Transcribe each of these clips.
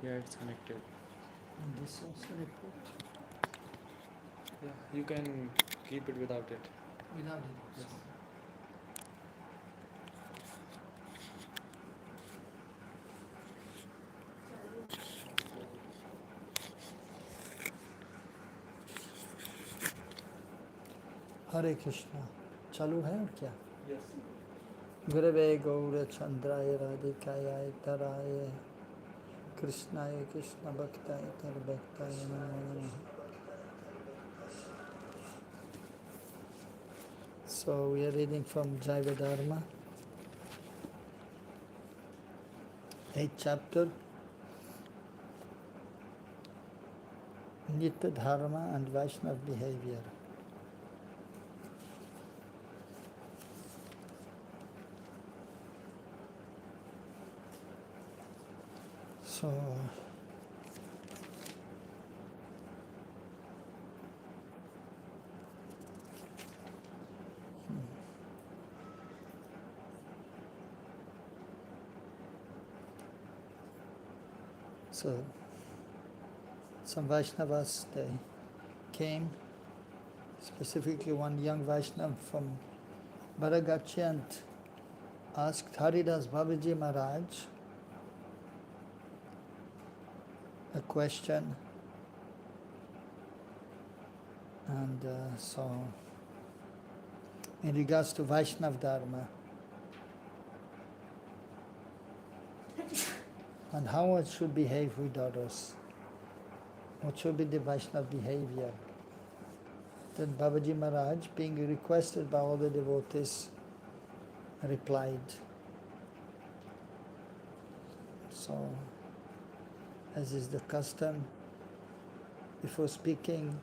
Yeah, it's connected. And this also report? Yeah, you can keep it without it. Without it Yes. also. हरे कृष्णा चालू है और क्या? Yes. गुरवे गौर चंद्राय राधिकाय तराय कृष्णाय कृष्ण भक्ताय तर भक्ताय नमो नमः. So we are reading from Jaiva Dharma, 8th chapter, Nitya Dharma and Vaishnava behavior. So, so some Vaishnavas, they came, specifically one young Vaishnav from Baragachi, and asked Haridas Babaji Maharaj a question. And so, in regards to Vaishnava Dharma, and how one should behave with others, what should be the Vaishnava behavior. Then Babaji Maharaj, being requested by all the devotees, replied. So, as is the custom, before speaking,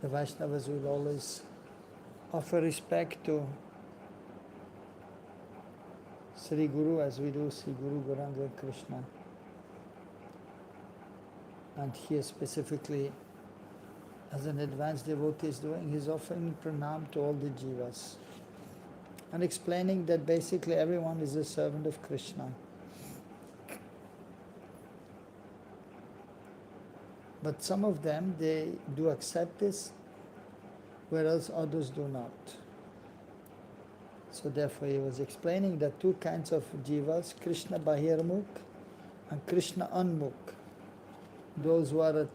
the Vaishnavas will always offer respect to Sri Guru, as we do Sri Guru Gauranga Krishna. And here specifically, as an advanced devotee is doing, he's offering pranam to all the jivas and explaining that basically everyone is a servant of Krishna. But some of them, they do accept this, whereas others do not. So therefore he was explaining that two kinds of jivas, Krishna Bahirmukh and Krishna Anmukh. Those who are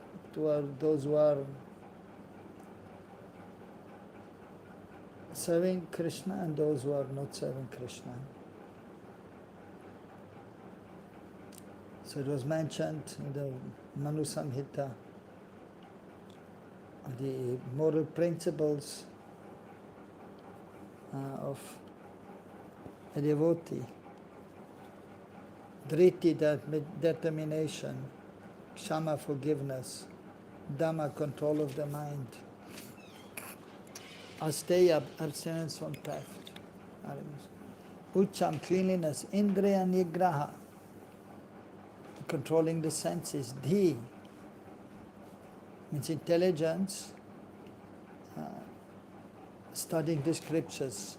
serving Krishna and those who are not serving Krishna. So it was mentioned in the Manu Samhita, the moral principles of a devotee. Driti, determination, Kshama, forgiveness, Dhamma, control of the mind, Asteya, abstinence from theft, Ucham, cleanliness, Indriya, Nigraha, controlling the senses, Dhi, means intelligence, studying the scriptures,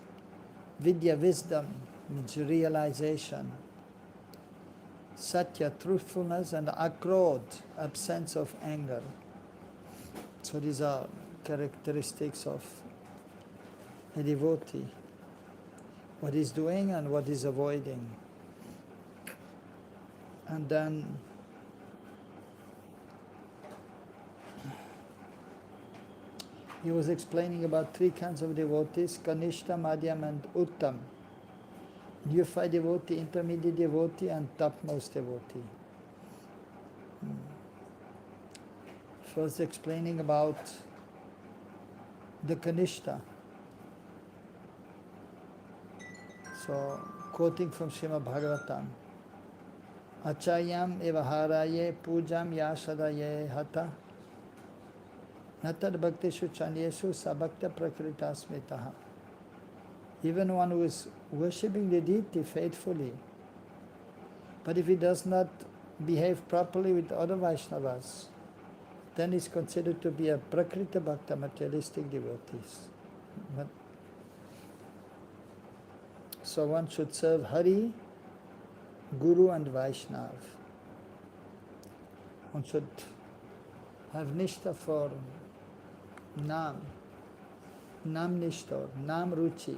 Vidya, wisdom, means realization, Satya, truthfulness, and Akrod, absence of anger. So these are characteristics of a devotee, what he's doing and what he's avoiding. And then he was explaining about three kinds of devotees, Kanishta, Madhyam, and Uttam. Neophyte devotee, intermediate devotee, and topmost devotee. First explaining about the Kanishta. So, quoting from Srimad Bhagavatam, Achayam evaharaye pujam yashadaye hata natad bhaktishu chanyeshu sabhakta prakritasmitaha. Even one who is worshipping the deity faithfully, but if he does not behave properly with other Vaishnavas, then is considered to be a prakrita bhakta, materialistic devotees. But, so one should serve Hari, Guru and Vaishnav. One should have Nishta for Nam, Nam Nishta, Nam Ruchi.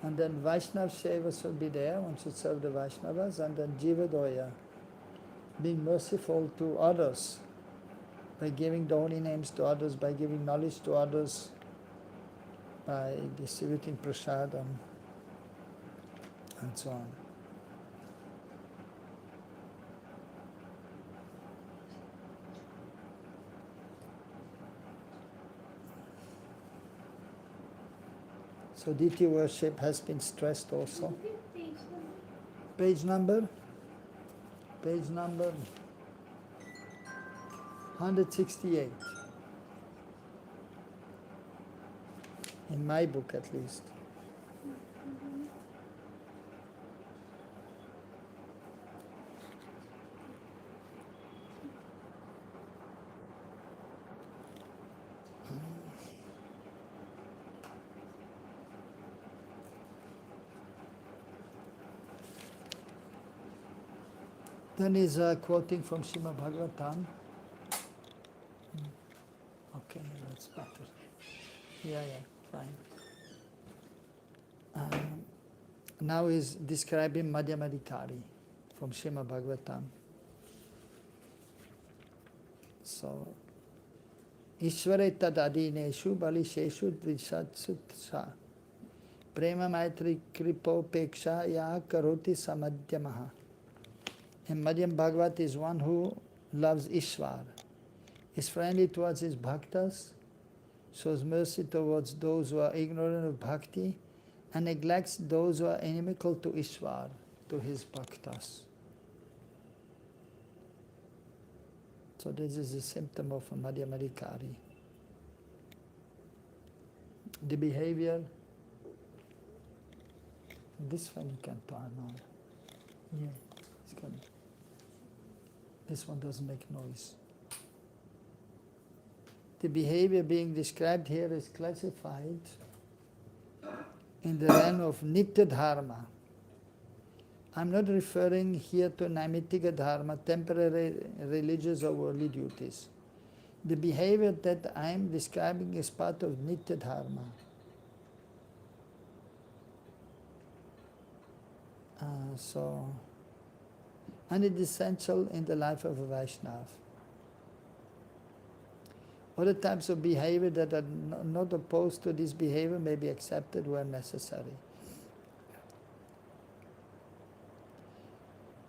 And then Vaishnava Seva should be there, one should serve the Vaishnavas, and then Jivadoya, being merciful to others by giving the holy names to others, by giving knowledge to others, by distributing prasadam, and so on. So deity worship has been stressed also. Page number? Page number 168. In my book at least. Then he's quoting from Srimad Bhagavatam. Okay, that's better. Yeah, fine. Now he's describing Madhyamadikari from Srimad Bhagavatam. So, Ishvare tad adineshu balisheshu dvishatsutsa prema maitri kripo peksha ya karoti samadhyamaha. And Madhyam Bhagavat is one who loves Ishvar, is friendly towards his bhaktas, shows mercy towards those who are ignorant of bhakti, and neglects those who are inimical to Ishvar, to his bhaktas. So this is a symptom of a Madhyamadikari. The behavior, this one you can turn on. Yeah, it's good. This one doesn't make noise. The behavior being described here is classified in the realm of Nitya Dharma. I'm not referring here to Naimitika Dharma, temporary religious or worldly duties. The behavior that I'm describing is part of Nitya Dharma. And it is essential in the life of a Vaishnava. Other types of behavior that are not opposed to this behavior may be accepted where necessary.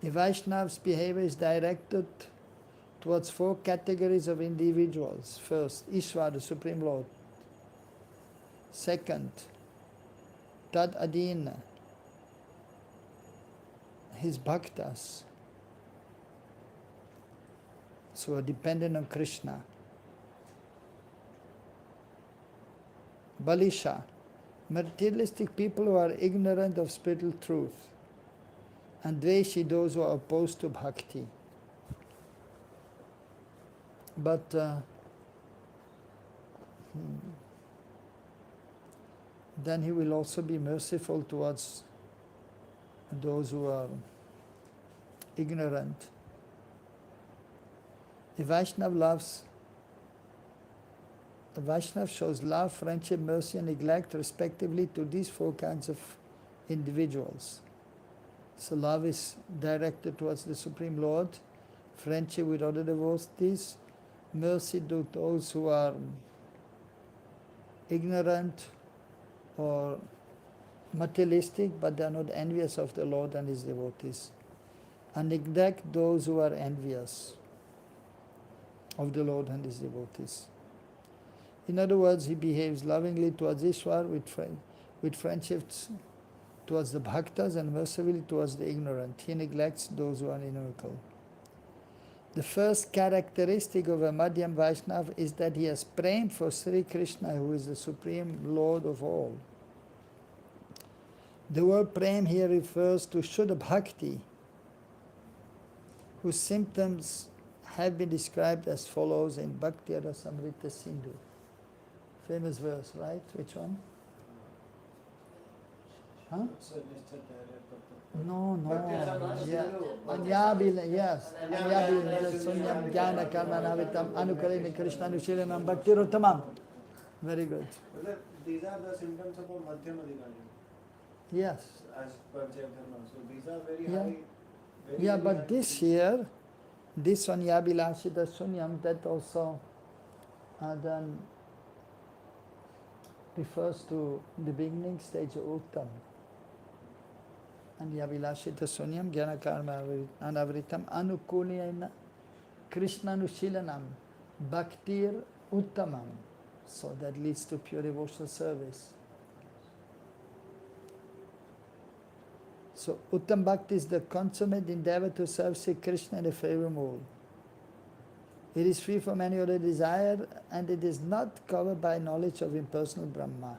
A Vaishnava's behavior is directed towards 4 categories of individuals. First, Ishvara, the Supreme Lord. Second, Tad Adina, his bhaktas, so are dependent on Krishna. Balisha, materialistic people who are ignorant of spiritual truth. And Dveshi, those who are opposed to bhakti. But then he will also be merciful towards those who are ignorant. The Vaishnava shows love, friendship, mercy, and neglect respectively to these 4 kinds of individuals. So love is directed towards the Supreme Lord, friendship with other devotees, mercy to those who are ignorant or materialistic, but they are not envious of the Lord and his devotees, and neglect those who are envious of the Lord and his devotees. In other words, he behaves lovingly towards Ishwar with friendships towards the bhaktas and mercifully towards the ignorant. He neglects those who are inimical. The first characteristic of a Madhyam Vaishnava is that he has prem for Sri Krishna, who is the Supreme Lord of all. The word prem here refers to Shuddha Bhakti, whose symptoms have been described as follows in Bhakti Rasamrita Sindhu. Famous verse, right? Which one? Huh? No, no. Bhakti-asana, Yeah. Sindhu. Anyabila, yes. Anyabila, Sunyam, Jnana, Karma, Navitam, Anukalini, Krishna, Nushilanam, Bhakti Ruttamam. Very good. These are the symptoms of a Madhyam Adhikari. Yes. As per Jain Dharma. So these are very Yeah. high. Very, Yeah, very but high this things. here, this Anyabilashita Sunyam, that also then refers to the beginning stage of Uttam. Anyabilashita Sunyam, Jnana Karma Anavritam, Anukulina, Krishna Nushilanam, Bhaktir Uttamam. So that leads to pure devotional service. So Uttam Bhakti is the consummate endeavor to serve Sri Krishna in a favorable mood. It is free from any other desire and it is not covered by knowledge of impersonal Brahma,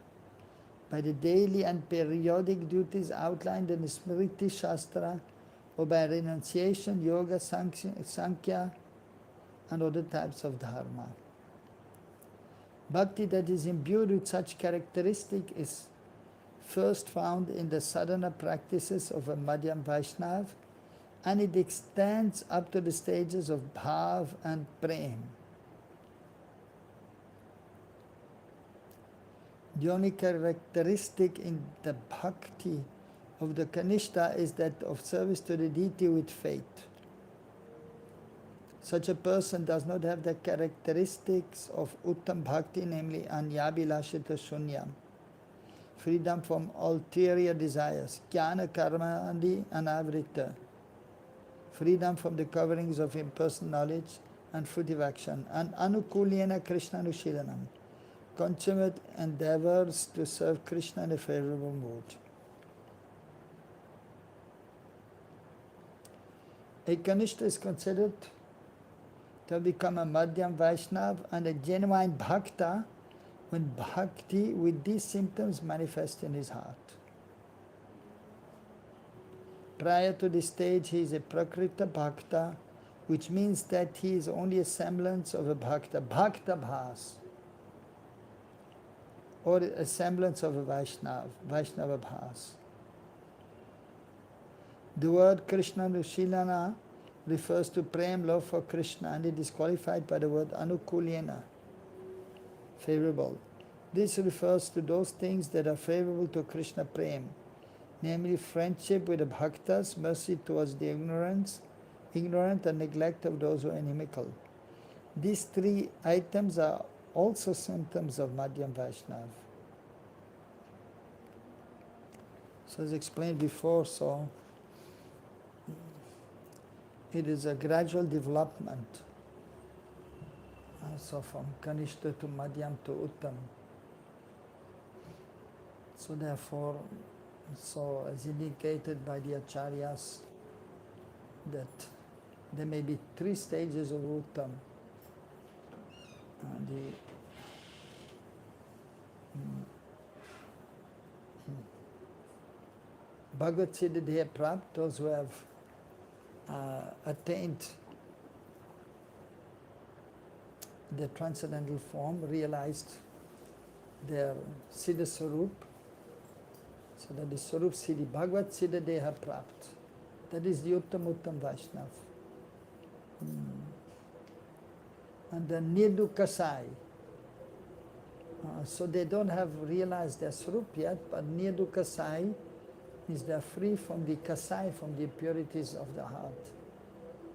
by the daily and periodic duties outlined in the Smriti Shastra, or by renunciation, yoga, sankhya, and other types of dharma. Bhakti that is imbued with such characteristic is first found in the sadhana practices of a Madhyam Vaishnav, and it extends up to the stages of bhav and prem. The only characteristic in the bhakti of the Kanishta is that of service to the deity with faith. Such a person does not have the characteristics of Uttam Bhakti, namely Anyabilashita Shunyam, freedom from ulterior desires, Jnana Karma Andi Anavrita, freedom from the coverings of impersonal knowledge and fruitive action, and Anukulyena Krishna Nushilanam, consummate endeavors to serve Krishna in a favorable mood. A Kanishta is considered to become a Madhyam Vaishnav and a genuine Bhakta when Bhakti with these symptoms manifest in his heart. Prior to this stage, he is a Prakrita Bhakta, which means that he is only a semblance of a Bhakta, Bhakta Bhas, or a semblance of a Vaishnav, Vaishnava Bhas. The word Krishna Nushilana refers to prem, love for Krishna, and it is qualified by the word Anukulyena, favorable. This refers to those things that are favorable to Krishna prem, namely friendship with the bhaktas, mercy towards the ignorant, and neglect of those who are inimical. These three items are also symptoms of Madhyam Vaishnav. So as explained before, so it is a gradual development. So from Kanishta to Madhyam to Uttam. So therefore, so as indicated by the Acharyas, that there may be three stages of Uttam. Bhagavad Siddha Deha Prapt, those who have attained the transcendental form, realized their Siddha Swarup, so that is Swarup Siddhi, Bhagavad Siddha Deha Prapt. That is the Uttam Vaishnav. And the Nirdukasai. So they don't have realized their Swarup yet, but Nirdukasai is they are free from the Kasai, from the impurities of the heart.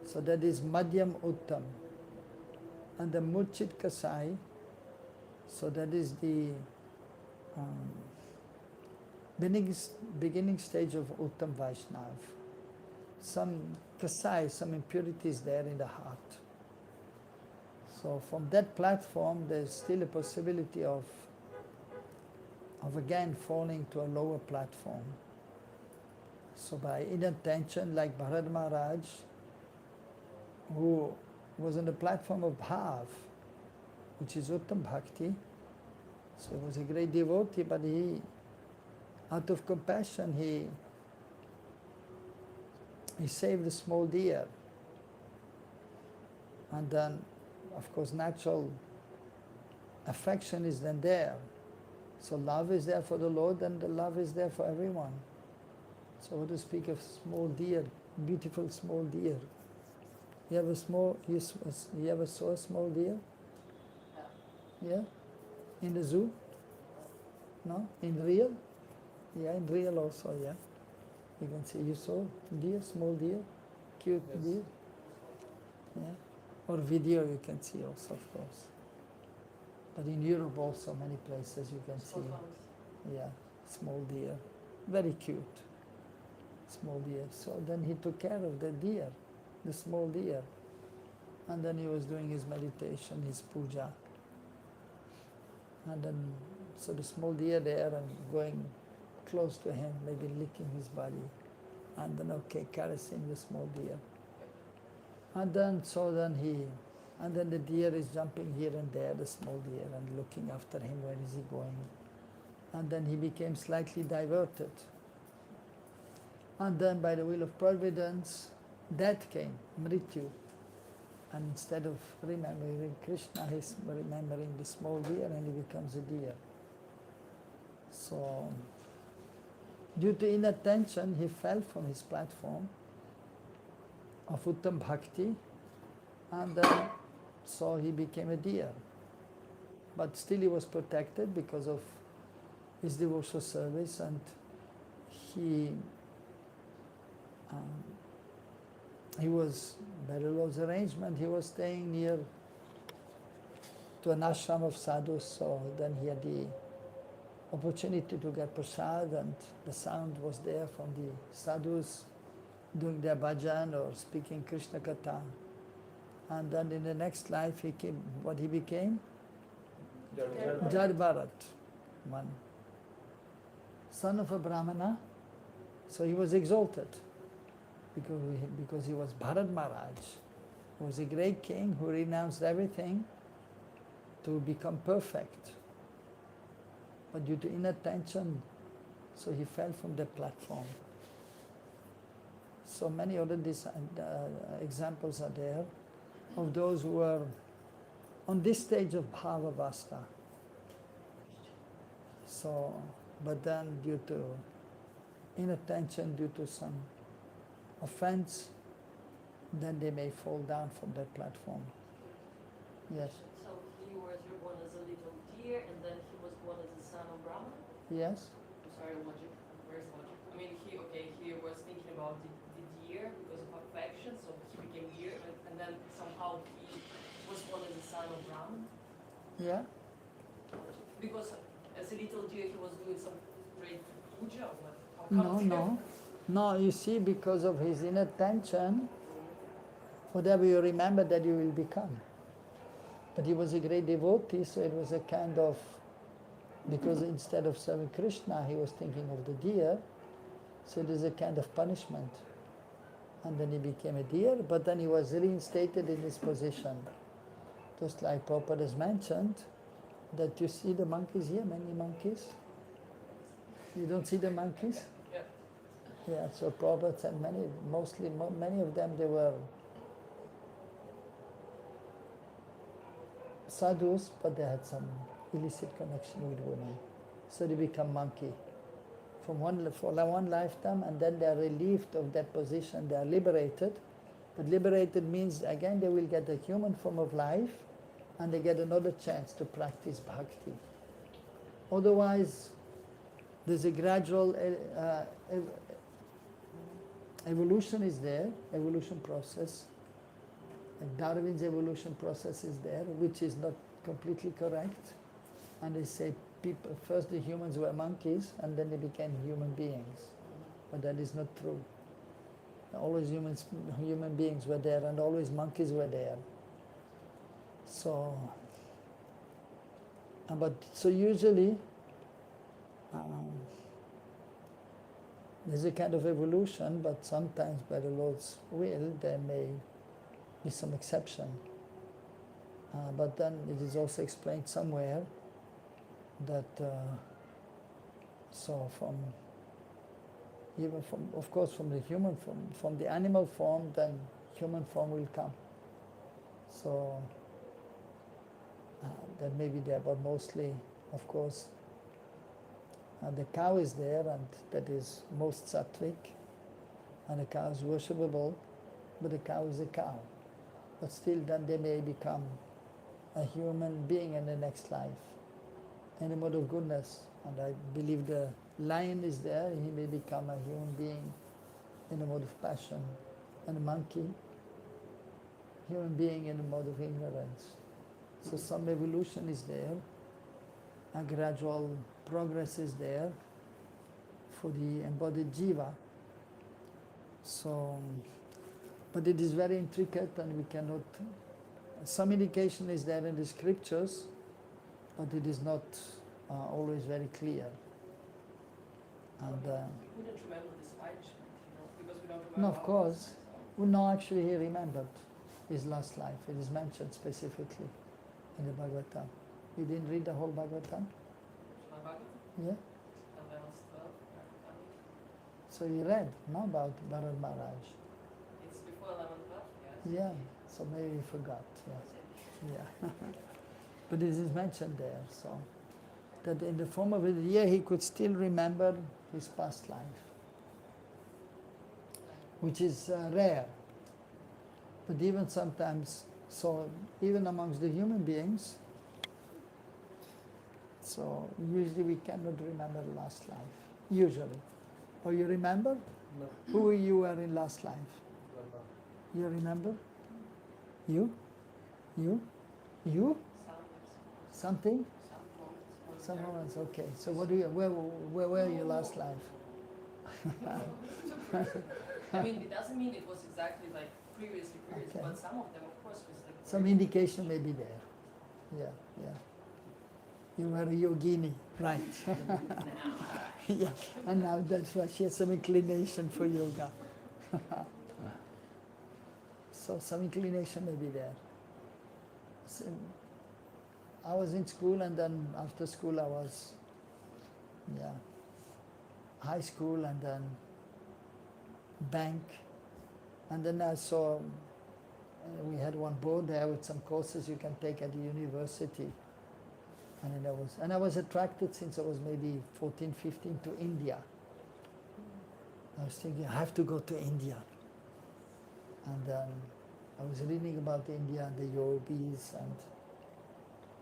So that is Madhyam Uttam. And the Murchit Kasai, so that is the beginning stage of Uttam Vaishnav. Some Kasai, some impurities there in the heart. So from that platform, there's still a possibility of again falling to a lower platform. So by inattention, like Bharad Maharaj, who was on the platform of Bhav, which is Uttam Bhakti, so he was a great devotee, but he, out of compassion, he saved a small deer. And then, of course, natural affection is then there. So love is there for the Lord and the love is there for everyone. So what to speak of small deer, beautiful small deer. You ever saw a small deer? Yeah? In the zoo? No? In real? Yeah, in real also, yeah. You can see, you saw deer, small deer, cute Yes. deer. Yeah. Or video you can see also, of course. But in Europe also many places you can see, yeah, small deer. Very cute, small deer. So then he took care of the deer, the small deer. And then he was doing his meditation, his puja. And then, so the small deer there and going close to him, maybe licking his body. And then, okay, caressing the small deer. And then, and then the deer is jumping here and there, the small deer, and looking after him, where is he going? And then he became slightly diverted. And then by the will of providence, death came, mrityu. And instead of remembering Krishna, he's remembering the small deer and he becomes a deer. So, due to inattention, he fell from his platform of Uttam Bhakti, and then so he became a deer. But still he was protected because of his devotional service, and he was, by the Lord's arrangement, he was staying near to an ashram of sadhus, so then he had the opportunity to get prasad, and the sound was there from the sadhus doing their bhajan or speaking Krishna Katha. And then in the next life he became? Jar Bharat, one son of a Brahmana. So he was exalted because he was Bharat Maharaj, who was a great king who renounced everything to become perfect. But due to inattention, so he fell from the platform. So many other examples are there of those who are on this stage of bhavavasta. So, but then due to inattention, due to some offense, then they may fall down from that platform. Yes. So he was born as a little deer, and then he was born as a son of Brahma? Yes. I'm sorry, logic. Where's logic? I mean, he was thinking about the deer because of affection, so he became deer, and then somehow he was born as a son of Brahma? Yeah. Because as a little deer, he was doing some great puja, or what? No, you see, because of his inattention, whatever you remember that you will become. But he was a great devotee, so it was a kind of, because instead of serving Krishna, he was thinking of the deer, so it is a kind of punishment. And then he became a deer, but then he was reinstated in his position. Just like Prabhupada has mentioned, that you see the monkeys here, many monkeys. You don't see the monkeys? Yeah. Yeah, so Prabhupada said many of them, they were sadhus, but they had some illicit connection with women. So they become monkey for one lifetime, and then they are relieved of that position, they are liberated. But liberated means, again, they will get a human form of life, and they get another chance to practice bhakti. Otherwise, there's a gradual evolution is there, evolution process. Like Darwin's evolution process is there, which is not completely correct. And they say first the humans were monkeys, and then they became human beings. But that is not true. Always human beings were there, and always monkeys were there. So, so usually, there's a kind of evolution, but sometimes by the Lord's will, there may be some exception. But then it is also explained somewhere that, of course, from the human form, from the animal form, then human form will come. So, that may be there, but mostly, of course, The cow is there, and that is most sattvic, and the cow is worshipable, but the cow is a cow. But still, then they may become a human being in the next life, in the mode of goodness. And I believe the lion is there, he may become a human being in the mode of passion, and a monkey, human being in the mode of ignorance. So some evolution is there, a gradual progress is there for the embodied jiva. So, but it is very intricate, and we cannot, some indication is there in the scriptures, but it is not always very clear. And We wouldn't remember this punishment, because we don't remember. no, of course, well, no, actually he remembered his last life. It is mentioned specifically in the Bhagavatam. You didn't read the whole Bhagavatam? Yeah? So you read, no, about Bharat Maharaj. It's before 11, 12, yes. Yeah, so maybe you forgot. Yeah, yeah. But this is mentioned there, so that in the form of a deer he could still remember his past life, which is rare. But even sometimes, so even amongst the human beings, so usually we cannot remember last life, usually. Or you remember No. who you were in last life? No. You remember? You? You? You? Something? Some moments, okay. So what do you, where were you last life? I mean, it doesn't mean it was exactly like previously, Okay. but some of them, of course, was like. Some indication may be there. Yeah, yeah. You were a yogini, right. Yeah, and now that's why she has some inclination for yoga. So some inclination may be there. So, I was in school, and then after school I was, high school, and then bank, and then I saw, we had one board there with some courses you can take at the university. And I was attracted since I was maybe 14, 15 to India. I was thinking, I have to go to India. And then I was reading about India and the yogis, and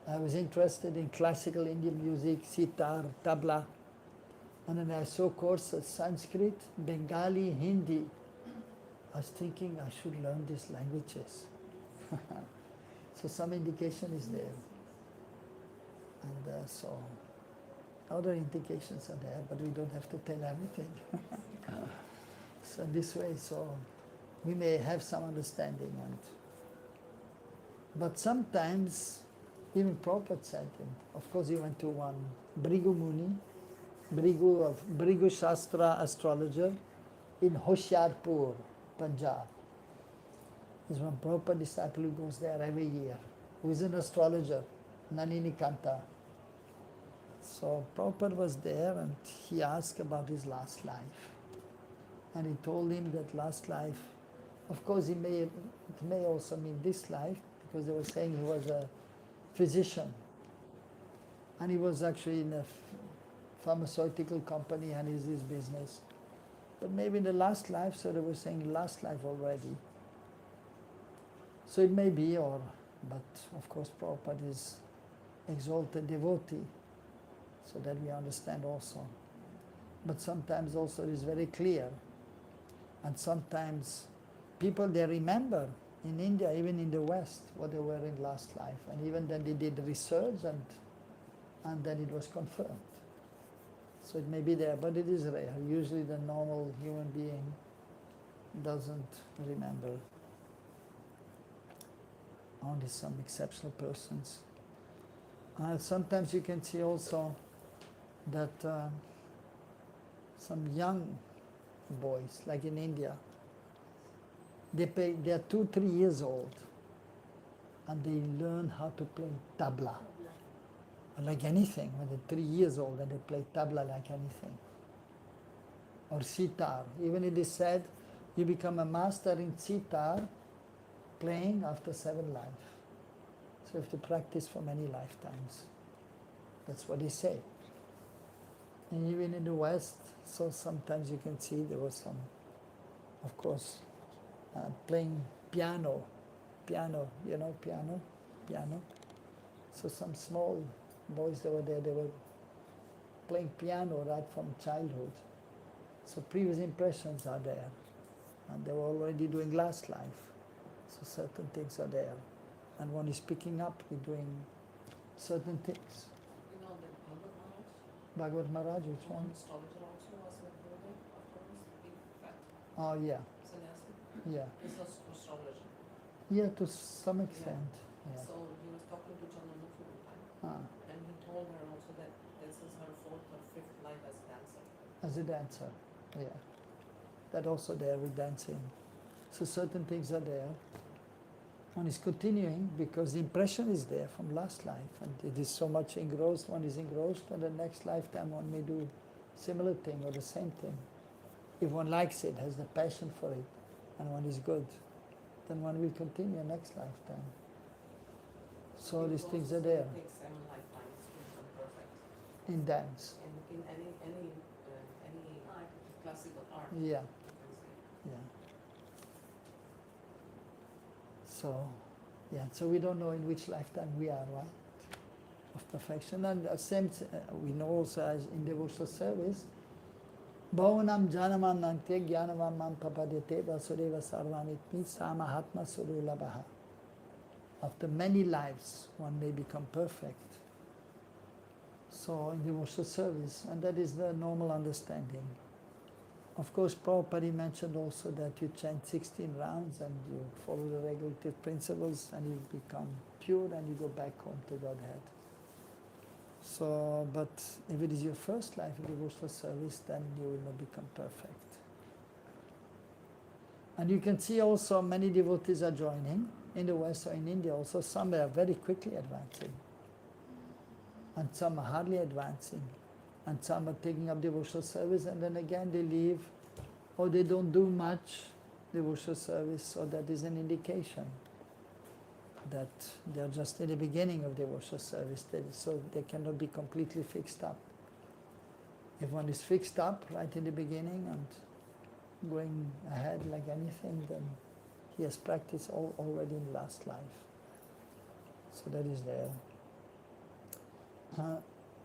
I was interested in classical Indian music, sitar, tabla. And then I saw courses, Sanskrit, Bengali, Hindi. I was thinking I should learn these languages. So some indication is there. And so other indications are there, but we don't have to tell everything. So this way, so we may have some understanding. But sometimes, even Prabhupada said, of course he went to one Bhrigu Muni, Bhrigu Shastra astrologer in Hoshiarpur, Punjab. There's one Prabhupada disciple who goes there every year, who is an astrologer, Nanini Kanta. So Prabhupada was there, and he asked about his last life. And he told him that last life, of course it may also mean this life, because they were saying he was a physician. And he was actually in a pharmaceutical company, and is his business. But maybe in the last life, so they were saying last life already. So it may be, but of course Prabhupada is exalted devotee, so that we understand also. But sometimes also it is very clear. And sometimes people, they remember in India, even in the West, what they were in last life. And even then they did research, and then it was confirmed. So it may be there, but it is rare. Usually the normal human being doesn't remember. Only some exceptional persons. Sometimes you can see also that some young boys, like in India, they are 2-3 years old, and they learn how to play tabla, like anything. When they're 3 years old and they play tabla like anything, or sitar. Even it is said, you become a master in sitar playing after 7 lives. So you have to practice for many lifetimes. That's what they say. And even in the West, so sometimes you can see there was some, of course, playing piano, piano. So some small boys that were there, they were playing piano right from childhood. So previous impressions are there, and they were already doing last life. So certain things are there, and one is picking up with doing certain things. You know the Bhagavad Bhagavad Maharaj, Maharaj? which one? Astrologer also was a building afterwards, big fat Oh yeah, sannyasi. yeah, He's an astrologer. yeah. To some extent, yeah. So he was talking to Janana for a time, Ah, and he told her also that this is her fourth or fifth life as a dancer. as a dancer, yeah. That also there with dancing. So certain things are there. One is continuing because the impression is there from last life, and it is so much engrossed, one is engrossed, and the next lifetime one may do similar thing or the same thing. If one likes it, has the passion for it, and one is good, then one will continue next lifetime. So these things are there It takes 7 lifetimes to become perfect. in dance. In any art, classical art. Yeah, you can say. yeah. So, yeah, so we don't know in which lifetime we are, right? Of perfection. And same, we know also as in devotional service, Bhavanam Janamam Nante Gyanavam Mam Papadete Vasudeva Sarvamitmi Samahatma Surulabhaha. After many lives, one may become perfect. So, in devotional service, and that is the normal understanding. Of course, Prabhupada mentioned also that you chant 16 rounds and you follow the regulative principles and you become pure and you go back home to Godhead. So, but if it is your first life in devotional service, then you will not become perfect. And you can see also many devotees are joining in the West or in India also. Some are very quickly advancing, and some are hardly advancing, and some are taking up devotional service and then again they leave, or they don't do much devotional service, so that is an indication that they are just in the beginning of devotional service, so they cannot be completely fixed up. If one is fixed up right in the beginning and going ahead like anything, then he has practiced already in last life. So that is there.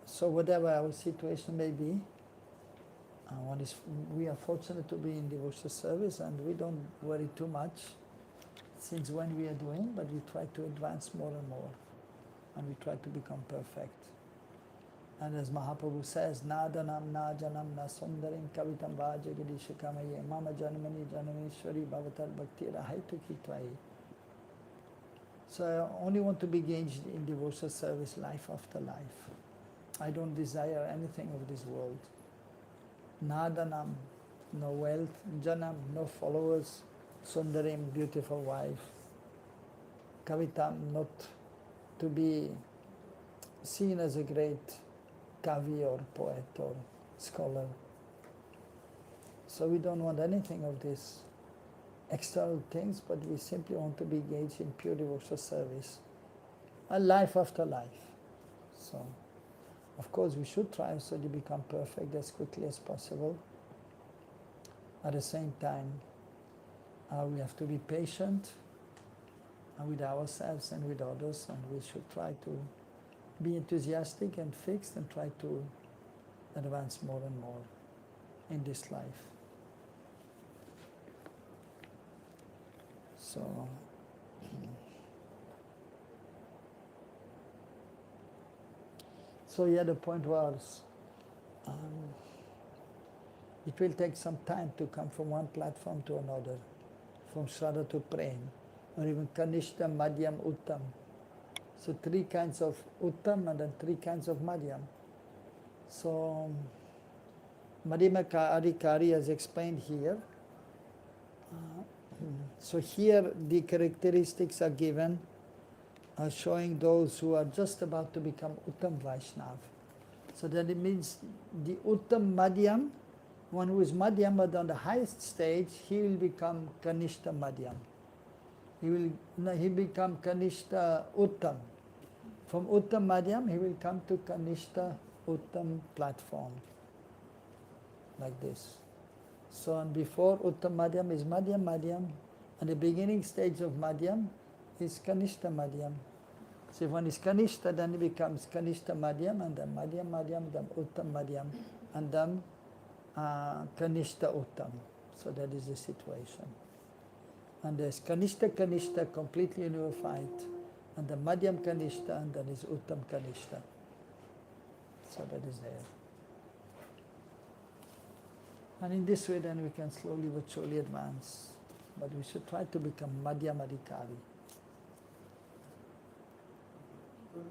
So whatever our situation may be, we are fortunate to be in devotional service and we don't worry too much since when we are doing, but we try to advance more and more and we try to become perfect. And as Mahaprabhu says, Nadanam na janam na sundarim kavitam va jagadisha kamaye mama janmani janameshwari bhavatar bhakti rahaitu kitvayi. So I only want to be engaged in devotional service life after life. I don't desire anything of this world. Nadanam, no wealth, janam, no followers, sundarim, beautiful wife, kavitam, not to be seen as a great kavi or poet or scholar. So we don't want anything of these external things, but we simply want to be engaged in pure devotional service, and life after life. So, of course, we should try also to become perfect as quickly as possible. At the same time, we have to be patient with ourselves and with others, and we should try to be enthusiastic and fixed and try to advance more and more in this life. So, yeah, the point was, it will take some time to come from one platform to another, from Shraddha to Prem, or even Kanishta, Madhyam, Uttam. So 3 kinds of Uttam and then 3 kinds of Madhyam. So Madhyama Adhikari has explained here. So here the characteristics are given, showing those who are just about to become Uttam Vaishnav. So that it means the Uttam Madhyam, one who is Madhyam but on the highest stage, he will become Kanishta Madhyam. He become Kanishta Uttam. From Uttam Madhyam, he will come to Kanishta Uttam platform. like this. So and before Uttam Madhyam is Madhyam Madhyam, and the beginning stage of Madhyam is Kanishta Madhyam. So if one is Kanishta, then it becomes Kanishta Madhyam, and then Madhyam Madhyam, then Uttam Madhyam, and then Kanishta Uttam. So that is the situation. And there's Kanishta Kanishta completely unified, and the Madhyam Kanishta, and then is Uttam Kanishta. So that is there. And in this way then we can slowly but surely advance. But we should try to become Madhyam Adhikari.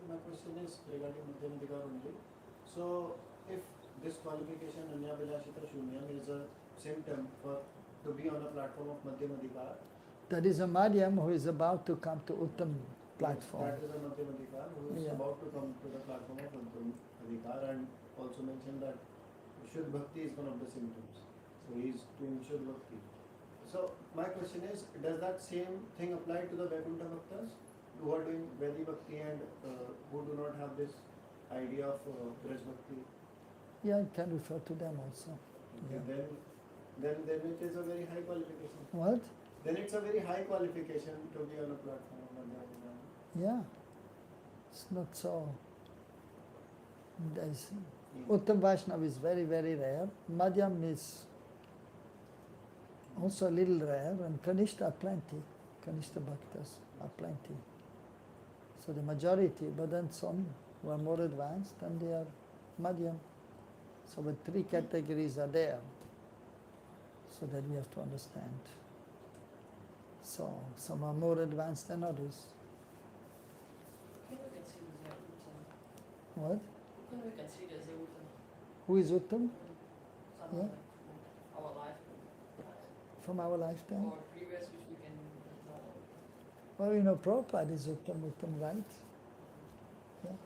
My question is regarding Madhyamadigar only. So, if this qualification Anyavilashita Shunyam is a symptom for to be on a platform of Madhyamadigar, That is a Madhyam who is about to come to Uttam platform. that is a Madhyamadigar who is Yeah. about to come to the platform of Madhyamadigar, and also mentioned that Shuddha Bhakti is one of the symptoms. So he is doing Shuddha Bhakti. So my question is, does that same thing apply to the Vaikuntha Bhaktas who are doing Vedi Bhakti and who do not have this idea of Braj Bhakti? Yeah, you can refer to them also. Okay, Yeah. then it is a very high qualification. What? Then it's a very high qualification to be on a platform of Madhyamadigar. Yeah. It's not so. There's, Uttam Vaishnava is very, very rare. Madhyam is also a little rare, and Kanishta are plenty. Kanishta Bhaktas are plenty. So the majority, but then some who are more advanced, and they are Madhyam. So the three categories are there. So that we have to understand. So some are more advanced than others. Who can we consider as Uttam? What? Who can we consider as Uttam? Who is Uttam? Someone Yeah. like from our life, From our lifetime? or previous, which we can know. Well, you know, Prabhupada is Uttam, right? Yeah.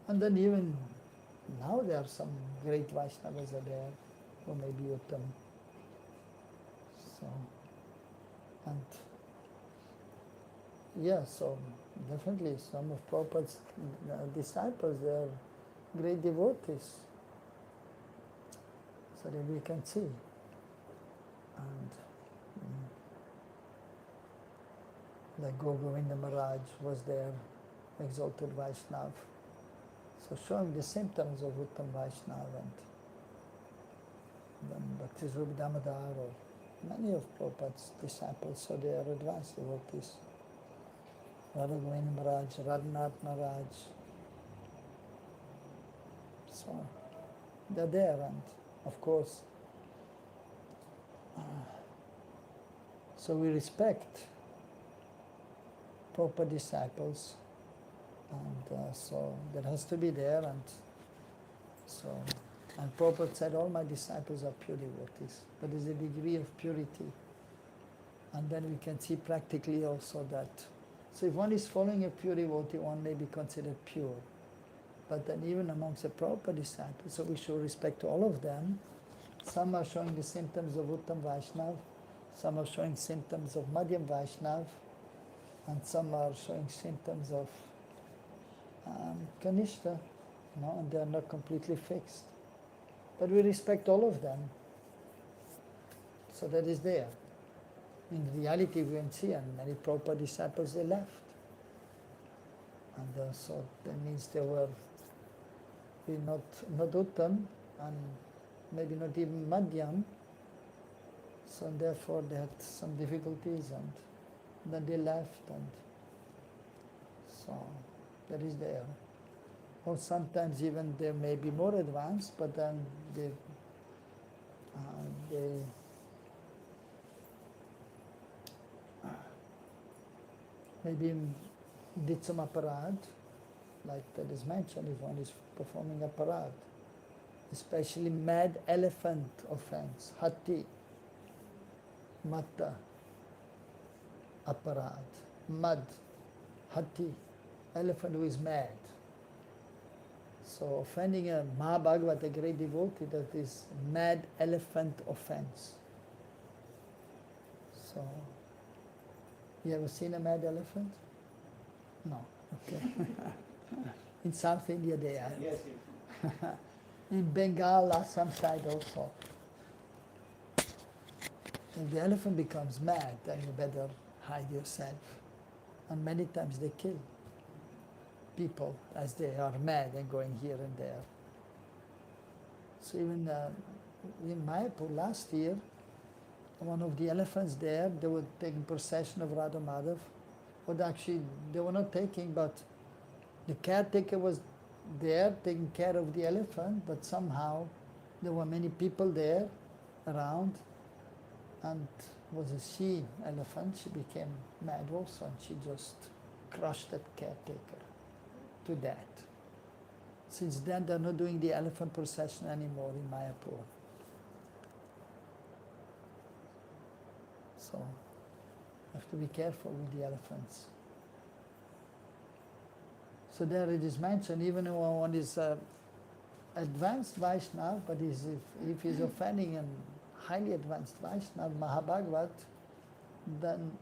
And then even now there are some great Vaishnavas are there who may be Uttam. So, and yeah, so definitely some of Prabhupada's disciples, they are great devotees. So that we can see. And like Govinda Maharaj was there, exalted Vaishnav. So showing the symptoms of Uttam Vaishnav, and then Bhakti Rupa Damodar, or many of Prabhupada's disciples, so they are advanced devotees. Radha Govinda Maharaj, Radhanath Maharaj. So they're there, and of course, so we respect proper disciples, and so that has to be there, and so, and Prabhupada said all my disciples are pure devotees, but there's a degree of purity, and then we can see practically also that, so if one is following a pure devotee, one may be considered pure, but then even amongst the Prabhupada disciples, so we show respect to all of them. Some are showing the symptoms of Uttam Vaishnav, some are showing symptoms of Madhyam Vaishnav, and some are showing symptoms of Kanishta, and they are not completely fixed. But we respect all of them. So that is there. In reality, we can see, and many Prabhupada disciples, they left. And so that means they were not Uttam, and maybe not even Madhyam. So therefore they had some difficulties, and then they left, and so that is there. Or sometimes even they may be more advanced, but then they maybe did some aparad, like that is mentioned if one is performing aparad, especially mad elephant offense, hati, mata, aparad, mad, hati, elephant who is mad. So offending a Mahabhagavat, a great devotee, that is mad elephant offense. So, you ever seen a mad elephant? No. Okay. In South India they are. Yes, yes. In Bengal, Assam side also. If the elephant becomes mad, then you better hide yourself. And many times they kill people as they are mad and going here and there. So even in Mayapur last year, one of the elephants there, they were taking procession of Radha Madhav. But actually, they were not taking, but the caretaker was there taking care of the elephant, but somehow there were many people there around, and it was a she elephant. She became mad also, and she just crushed that caretaker to death. Since then, they're not doing the elephant procession anymore in Mayapur. So, you have to be careful with the elephants. So there it is mentioned, even if one is advanced Vaishnava, but if he's offending a highly advanced Vaishnava, Mahabhagavat, then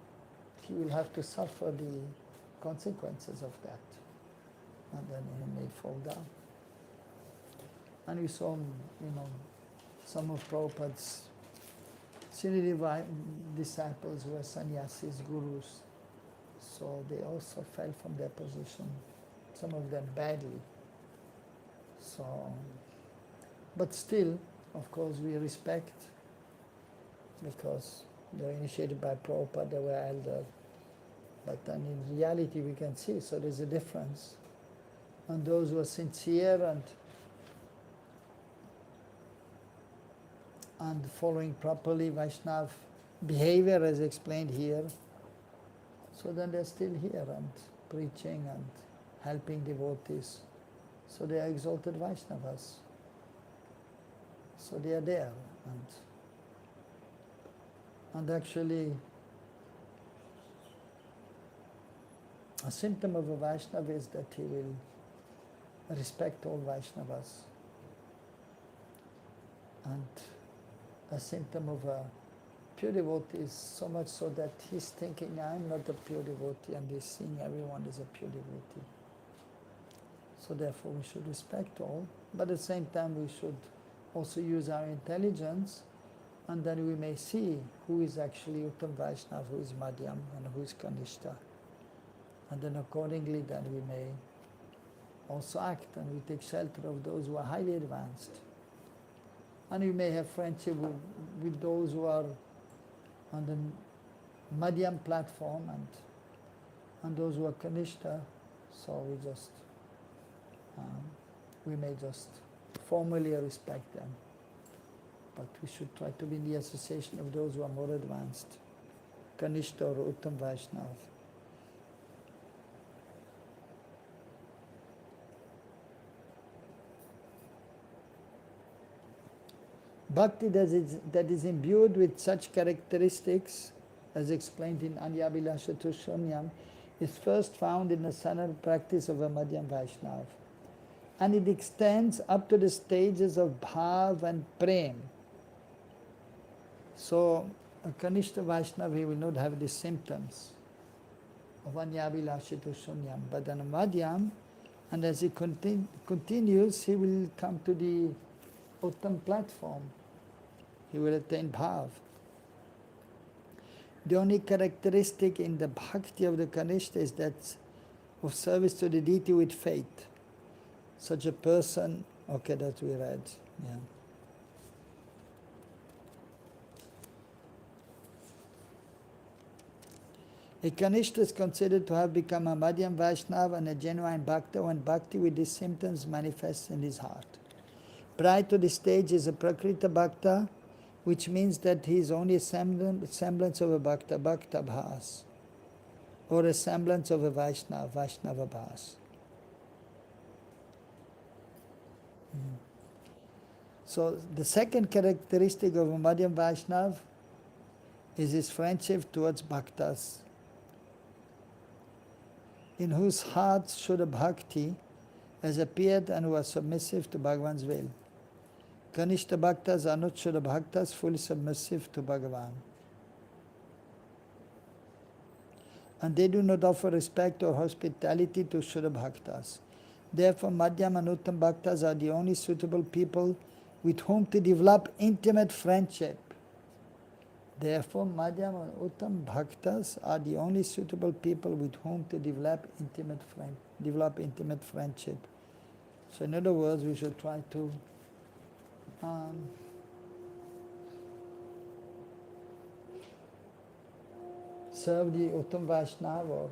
he will have to suffer the consequences of that. And then he may fall down. And we saw, some of Prabhupada's senior disciples who were sannyasis, gurus, so they also fell from their position, some of them badly. So, but still, of course, we respect, because they were initiated by Prabhupada, they were elder. But then in reality we can see, so there's a difference. And those who are sincere and following properly Vaishnava behavior as explained here, so then they're still here and preaching and helping devotees. So they are exalted Vaishnavas. So they are there. And actually, a symptom of a Vaishnava is that he will respect all Vaishnavas. And a symptom of a pure devotee is so much so that he's thinking, I'm not a pure devotee, and he's seeing everyone as a pure devotee. So therefore we should respect all, but at the same time we should also use our intelligence, and then we may see who is actually Uttam Vaishnava, who is Madhyam, and who is Kanishta. And then accordingly then we may also act, and we take shelter of those who are highly advanced. And we may have friendship with those who are on the Madhyam platform, and those who are Kanishta, so we may just formally respect them. But we should try to be in the association of those who are more advanced, Kanishta or Uttam Vaishnava. Bhakti that is imbued with such characteristics, as explained in Anyabhilasha Tushonyam, is first found in the sanatana practice of a Madhyam Vaishnava. And it extends up to the stages of bhav and prem. So, a Kanishta Vaishnava, he will not have the symptoms of Anyabhilasha Tushonyam, but on a Madhyam, and as he continues, he will come to the Uttam platform. He will attain bhav. The only characteristic in the bhakti of the Kanishta is that of service to the deity with faith. Such a person, okay, that we read, yeah. A Kanishta is considered to have become a Madhyam Vaishnava and a genuine Bhakta when bhakti with these symptoms manifests in his heart. Prior to this stage is a Prakrita Bhakta, which means that he is only a semblance of a Bhakta, Bhakta Bhas, or a semblance of a Vaishnava, Vaishnava Bhas. So the second characteristic of a Madhyam Vaishnava is his friendship towards Bhaktas, in whose hearts Shuddha Bhakti has appeared and who are submissive to Bhagavan's will. Kanishta Bhaktas are not Shuddha Bhaktas, fully submissive to Bhagavan. And they do not offer respect or hospitality to Shuddha Bhaktas. Therefore, Madhyam and Uttam Bhaktas are the only suitable people with whom to develop intimate friendship. Therefore, Madhyama and Uttam Bhaktas are the only suitable people with whom to develop intimate friendship. So in other words, we should try to serve the Uttam Vaishnava, or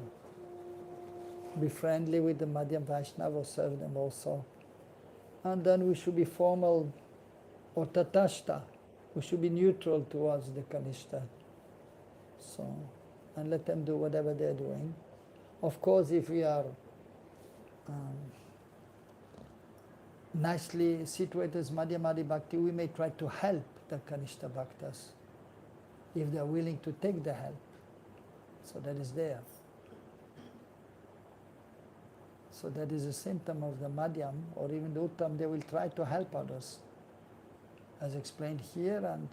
be friendly with the Madhyam Vaishnava, or serve them also. And then we should be formal or tatashta. We should be neutral towards the Kanishta. So, and let them do whatever they're doing. Of course, if we are nicely situated as Madhyamadi Bhakti, we may try to help the Kanishta Bhaktas if they are willing to take the help. So that is there. So that is a symptom of the Madhyam or even the Uttam. They will try to help others, as explained here and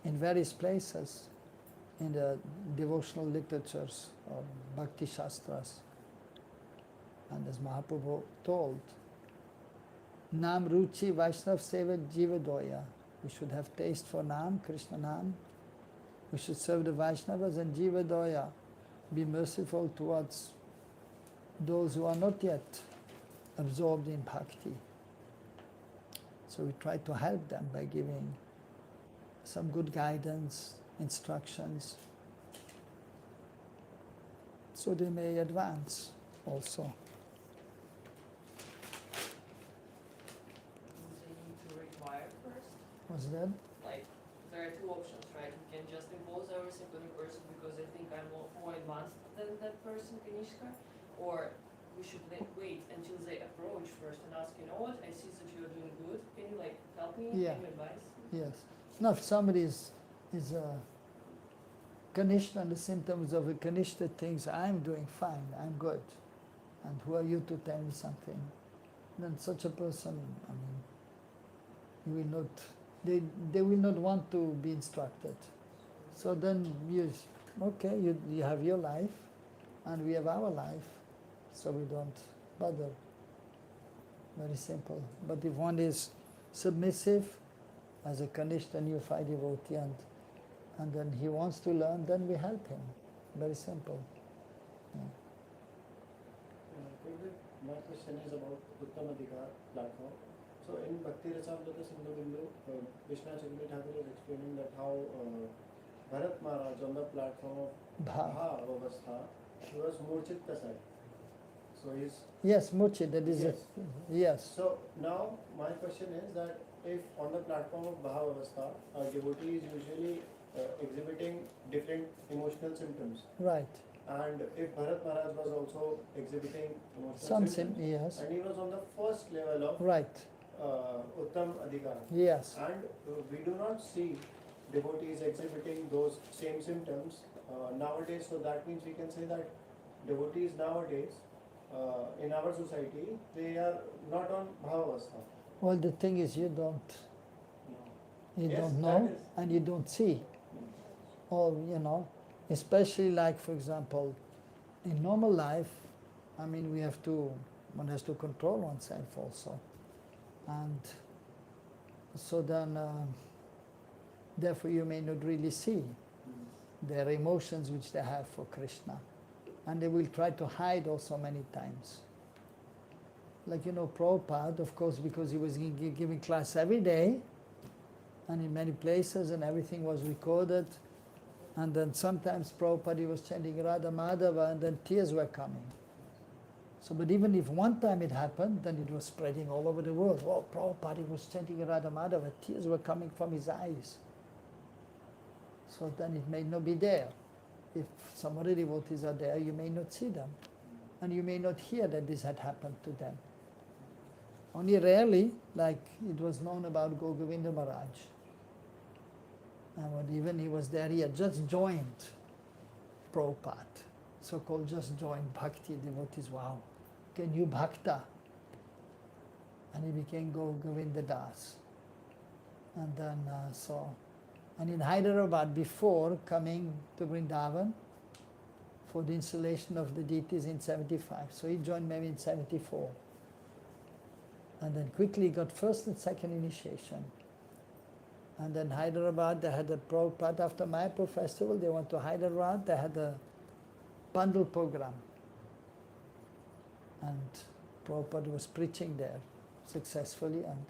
in various places in the devotional literatures or Bhakti Shastras. And as Mahaprabhu told, Nam Ruchi Vaishnav Seva Jiva Doya. We should have taste for Nam, Krishna Nam. We should serve the Vaishnavas and Jiva Doya. Be merciful towards those who are not yet absorbed in bhakti. So we try to help them by giving some good guidance, instructions, so they may advance also. Do they need to require first? What's that? Like, there are two options, right? We can just impose everything on the person because I think I'm more advanced than that person, Kanishka, or we should wait until they approach first and ask, you know what, I see that you're doing good, can you like help me, Yeah. give me advice? Yes. Now if somebody is a Kanishta and the symptoms of a Kanishta thinks, I'm doing fine, I'm good, and who are you to tell me something? Then such a person, I mean, you will not, they will not want to be instructed. So then you have your life and we have our life, so we don't bother. Very simple. But if one is submissive as a Kanishta Neophyte devotee and then he wants to learn, then we help him. Very simple. Yeah. My question is about Uttamadhikar platform. So in Bhakti Rasamrita Sindhu Bindu, Krishna Chaitanya Thakur is explaining that how Bharat Maharaj on the platform of Bha Avastha, he was Murchitta side. So he's... Yes, Murchi, that is Yes. Yes. So now my question is that if on the platform of Bha Avastha, a devotee is usually exhibiting different emotional symptoms. Right. And if Bharat Maharaj was also exhibiting emotional Some symptoms, yes. and he was on the first level of Right. Uttam Adhikar. Yes. And we do not see devotees exhibiting those same symptoms nowadays. So that means we can say that devotees nowadays in our society, they are not on Bhavavastha. Well, the thing is, you don't Yes, don't that know is. and you don't see. Or, especially like, for example, in normal life, I mean, one has to control oneself also. And so then, therefore you may not really see their emotions which they have for Krishna. And they will try to hide also many times. Like, Prabhupada, of course, because he was giving class every day, and in many places, and everything was recorded. And then sometimes Prabhupada he was chanting Radha Madhava, and then tears were coming. So, but even if one time it happened, then it was spreading all over the world. Oh, Prabhupada he was chanting Radha Madhava, tears were coming from his eyes. So then it may not be there. If some other devotees are there, you may not see them. And you may not hear that this had happened to them. Only rarely, like it was known about Govinda Maharaj. And when even he was there, he had just joined Prabhupada, so-called just joined Bhakti devotees. Wow, okay, new Bhakta. And he became Govinda Das. And then, and in Hyderabad, before coming to Vrindavan for the installation of the deities in 75. So he joined maybe in 74. And then quickly got first and second initiation. And then Hyderabad, they had a Prabhupada after Mayapur festival, they went to Hyderabad, they had a bundle program. And Prabhupada was preaching there successfully, and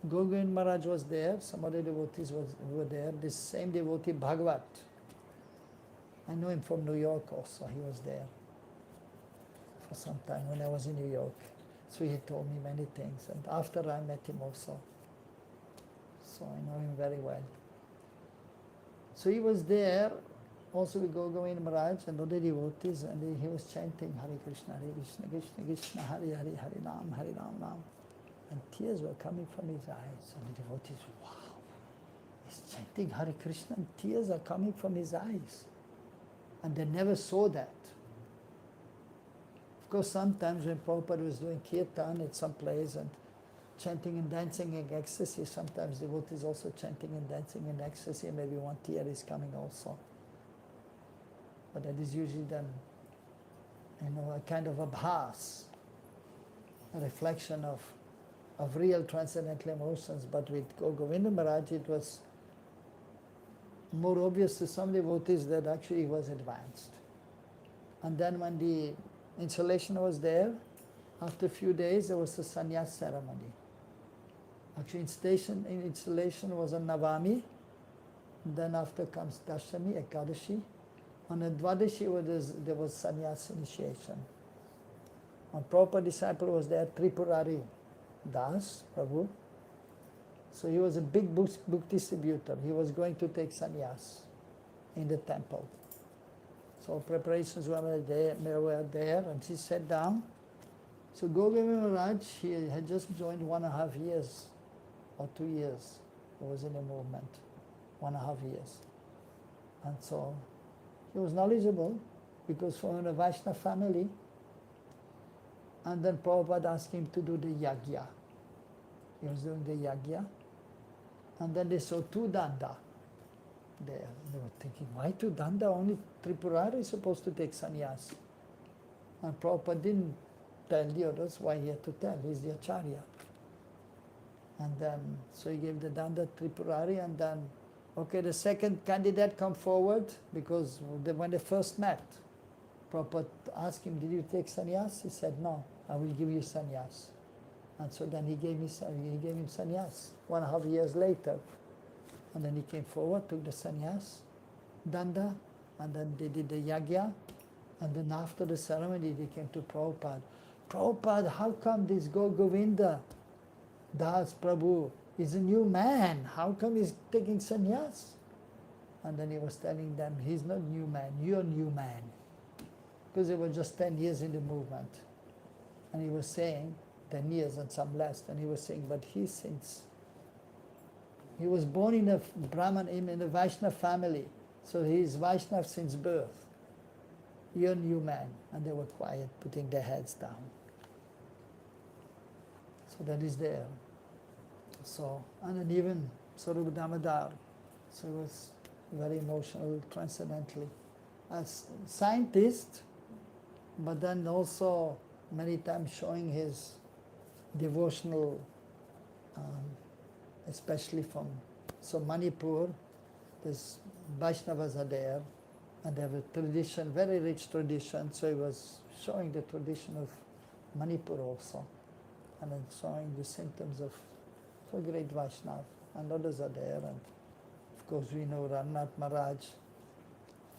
Govind Maharaj was there, some other devotees were there, this same devotee Bhagavat. I know him from New York also, he was there for some time when I was in New York. So he told me many things, and after I met him also. So I know him very well. So he was there also with Govind Maharaj and other devotees, and he was chanting Hare Krishna, Krishna Krishna, Hare Hare, Hare Ram, Ram. And tears were coming from his eyes, and the devotees, wow, he's chanting Hare Krishna and tears are coming from his eyes. And they never saw that. Of course, sometimes when Prabhupada was doing kirtan at some place and chanting and dancing in ecstasy, sometimes devotees also chanting and dancing in ecstasy, maybe one tear is coming also. But that is usually done, a kind of abhas, a reflection of real transcendental emotions. But with Govinda Maharaj, it was more obvious to some devotees that actually he was advanced. And then when the installation was there, after a few days there was a sannyas ceremony. Actually installation was on Navami, then after comes Dashami, Ekadashi. On the Dwadashi there was sannyas initiation. A proper disciple was there, Tripurari Das, Prabhu. So he was a big book distributor. He was going to take sannyas in the temple. So preparations were there, and she sat down. So Govind Maharaj, he had just joined 1.5 years or 2 years. He was in a movement, 1.5 years. And so he was knowledgeable because from a Vaishnava family. And then Prabhupada asked him to do the yagya. He was doing the yagya. And then they saw 2 danda there. They were thinking, why 2 danda? Only Tripurari is supposed to take sannyas. And Prabhupada didn't tell the others why he had to tell. He's the acharya. And then, so he gave the danda Tripurari, and then, okay, the second candidate come forward, because when they first met, Prabhupada asked him, did you take sannyas? He said, no, I will give you sannyas. And so then he gave him sannyas 1.5 years later. And then he came forward, took the sannyas, danda, and then they did the yagya. And then after the ceremony, they came to Prabhupada. Prabhupada, how come this Govinda Das Prabhu is a new man? How come he's taking sannyas? And then he was telling them, he's not new man, you're new man. Because they were just 10 years in the movement. And he was saying, 10 years and some less, and he was saying, but he was born in a Brahman, in a Vaishnava family, so he is Vaishnava since birth. You're a new man. And they were quiet, putting their heads down. So that is there. So, and then even Rupanuga Damodar, so he was very emotional, transcendentally. As scientist, but then also many times showing his devotional, especially from Manipur, there's Vaishnavas are there, and they have a tradition, very rich tradition, so he was showing the tradition of Manipur also, and then showing the symptoms of a great Vaishnava, and others are there, and of course we know Rannath Maharaj,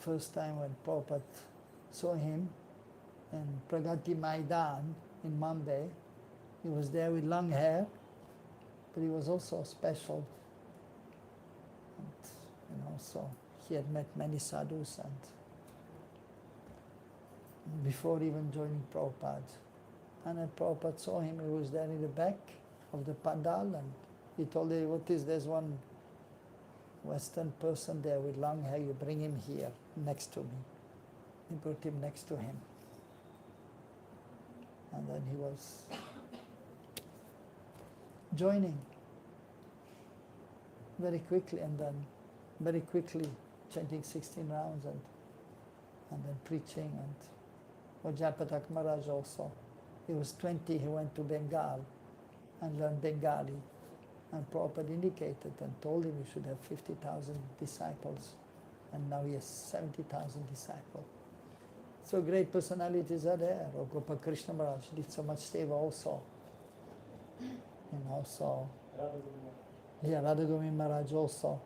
first time when Prabhupada saw him in Pragati Maidan in Mumbai. He was there with long hair, but he was also special. And, so he had met many sadhus, and before even joining Prabhupada. And then Prabhupada saw him, he was there in the back of the pandal, and he told the devotees, there's one Western person there with long hair, you bring him here, next to me. He brought him next to him. And then he was joining very quickly, and then very quickly chanting 16 rounds and then preaching. And Japatak Maharaj also. He was 20, he went to Bengal, and learned Bengali. And Prabhupada indicated and told him he should have 50,000 disciples. And now he has 70,000 disciples. So great personalities are there. Or Gopal Krishna Maharaj did so much seva also. So Radha Govind Maharaj also.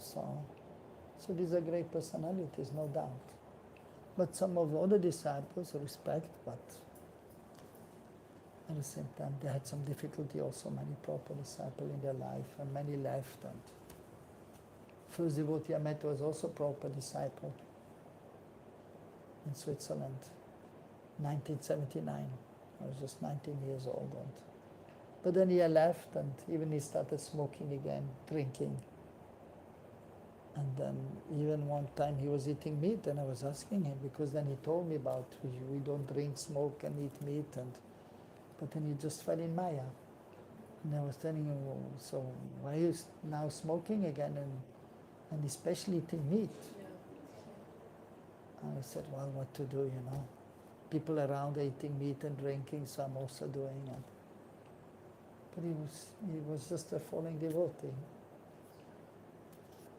So these are great personalities, no doubt. But some of the other disciples respect, but at the same time they had some difficulty also, many proper disciples in their life, and many left. And first devotee I met was also proper disciple in Switzerland, 1979. I was just 19 years old. But then he left, and even he started smoking again, drinking. And then even one time he was eating meat, and I was asking him, because then he told me about we don't drink, smoke, and eat meat, but then he just fell in Maya. And I was telling him, "Oh, so why are you now smoking again, and especially eating meat?" And I said, well, what to do, People around are eating meat and drinking, so I'm also doing it. But he was just a falling devotee.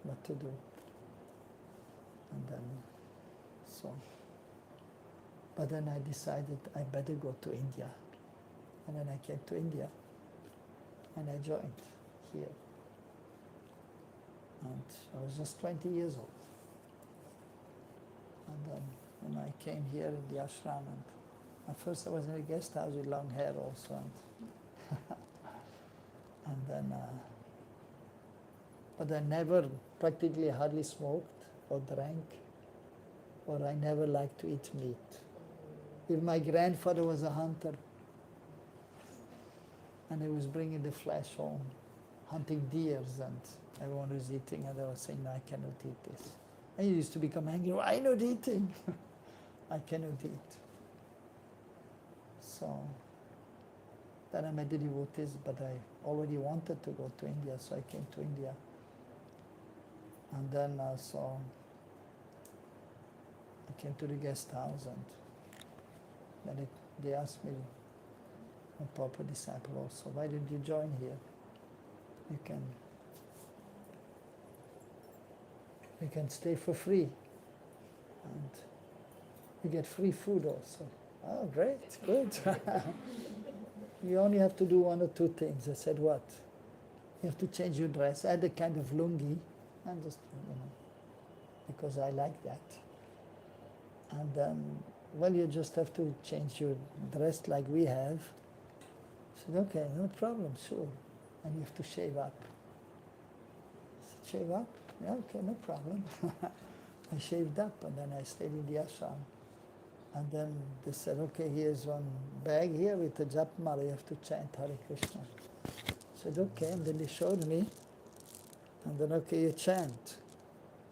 What to do? And then, but then I decided I better go to India. And then I came to India, and I joined here. And I was just 20 years old. And then when I came here in the ashram, and at first I was in a guest house with long hair also. And then, but I never, practically hardly smoked or drank, or I never liked to eat meat. If my grandfather was a hunter, and he was bringing the flesh home, hunting deers, and everyone was eating, and I was saying, no, I cannot eat this. And he used to become angry, why not eating? I cannot eat. So then I met the devotees, but I already wanted to go to India, so I came to India. And then so I came to the guest house, and then they asked me, a proper disciple also, why didn't you join here? You can stay for free, and you get free food also. Oh, great, good. You only have to do one or two things. I said, what? You have to change your dress. I had a kind of lungi, and just, because I like that. And then, well, you just have to change your dress like we have. I said, okay, no problem, sure. And you have to shave up. I said, shave up? Yeah, okay, no problem. I shaved up, and then I stayed in the ashram. And then they said, okay, here's one bag here with a japmala, you have to chant Hare Krishna. I said, okay, and then they showed me, and then, okay, you chant.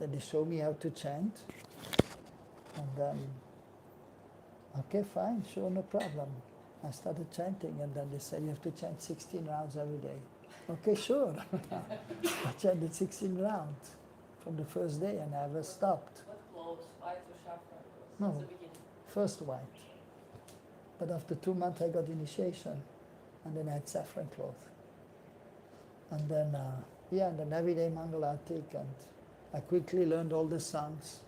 Then they showed me how to chant, and then, okay, fine, sure, no problem. I started chanting, and then they said, you have to chant 16 rounds every day. Okay, sure. I chanted 16 rounds from the first day, and I never stopped. What clothes? White or saffron? No. Since the beginning. First white. But after 2 months I got initiation, and then I had saffron cloth. And then, and then every day Mangalatik, and I quickly learned all the songs